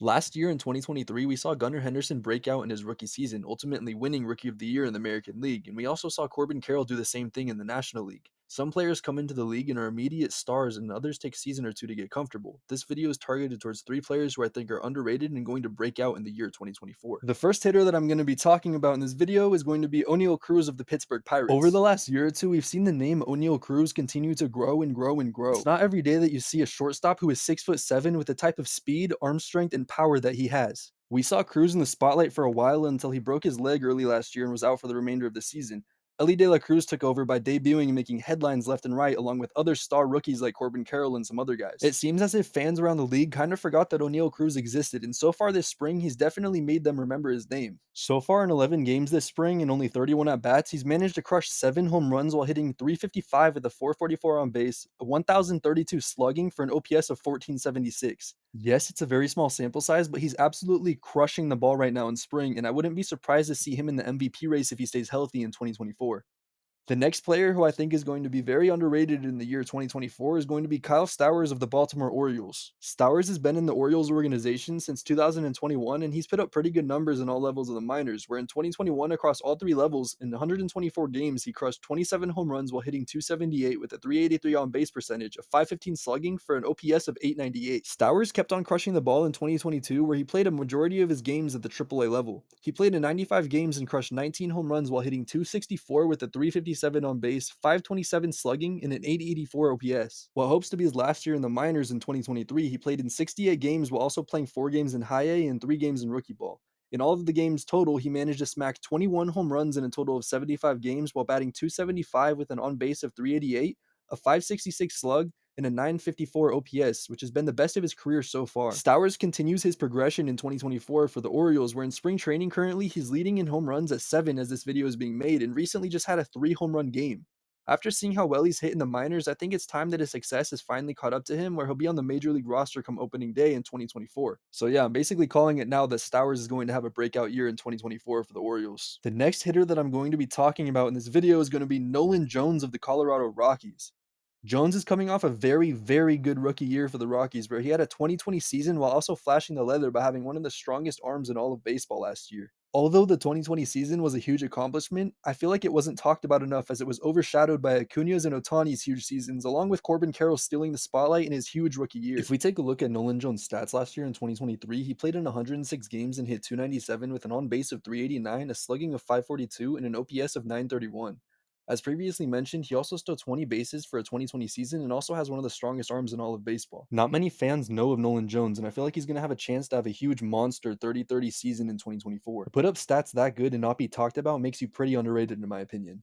Last year in 2023, we saw Gunnar Henderson break out in his rookie season, ultimately winning Rookie of the Year in the American League, and we also saw Corbin Carroll do the same thing in the National League. Some players come into the league and are immediate stars, and others take a season or two to get comfortable. This video is targeted towards three players who I think are underrated and going to break out in the year 2024. The first hitter that I'm going to be talking about in this video is going to be O'Neal Cruz of the Pittsburgh Pirates. Over the last year or two, we've seen the name O'Neal Cruz continue to grow and grow and grow. It's not every day that you see a shortstop who is 6'7" with the type of speed, arm strength, and power that he has. We saw Cruz in the spotlight for a while until he broke his leg early last year and was out for the remainder of the season. Elly De La Cruz took over by debuting and making headlines left and right, along with other star rookies like Corbin Carroll and some other guys. It seems as if fans around the league kind of forgot that O'Neal Cruz existed, and so far this spring, he's definitely made them remember his name. So far in 11 games this spring and only 31 at-bats, he's managed to crush 7 home runs while hitting 355 with a 444 on base, a 1,032 slugging for an OPS of 1476. Yes, it's a very small sample size, but he's absolutely crushing the ball right now in spring, and I wouldn't be surprised to see him in the MVP race if he stays healthy in 2024. The next player who I think is going to be very underrated in the year 2024 is going to be Kyle Stowers of the Baltimore Orioles. Stowers has been in the Orioles organization since 2021, and he's put up pretty good numbers in all levels of the minors, where in 2021 across all three levels, in 124 games, he crushed 27 home runs while hitting 278 with a 383 on base percentage, a 515 slugging for an OPS of 898. Stowers kept on crushing the ball in 2022, where he played a majority of his games at the AAA level. He played in 95 games and crushed 19 home runs while hitting 264 with a 357 on base, 527 slugging, and an 884 OPS. What hopes to be his last year in the minors in 2023, he played in 68 games while also playing 4 games in high A and 3 games in rookie ball. In all of the games total, he managed to smack 21 home runs in a total of 75 games while batting 275 with an on base of 388, a 566 slug, and a 954 OPS, which has been the best of his career so far. Stowers continues his progression in 2024 for the Orioles, where in spring training currently he's leading in home runs at 7 as this video is being made, and recently just had a 3 home run game. After seeing how well he's hit in the minors, I think it's time that his success has finally caught up to him, where he'll be on the major league roster come opening day in 2024. So yeah, I'm basically calling it now that Stowers is going to have a breakout year in 2024 for the Orioles. The next hitter that I'm going to be talking about in this video is going to be Nolan Jones of the Colorado Rockies. Jones is coming off a very, very good rookie year for the Rockies, where he had a 2020 season while also flashing the leather by having one of the strongest arms in all of baseball last year. Although the 2020 season was a huge accomplishment, I feel like it wasn't talked about enough as it was overshadowed by Acuna's and Otani's huge seasons, along with Corbin Carroll stealing the spotlight in his huge rookie year. If we take a look at Nolan Jones' stats last year in 2023, he played in 106 games and hit 297 with an on base of 389, a slugging of 542, and an OPS of 931. As previously mentioned, he also stole 20 bases for a 2020 season and also has one of the strongest arms in all of baseball. Not many fans know of Nolan Jones, and I feel like he's going to have a chance to have a huge monster 30-30 season in 2024. To put up stats that good and not be talked about makes you pretty underrated in my opinion.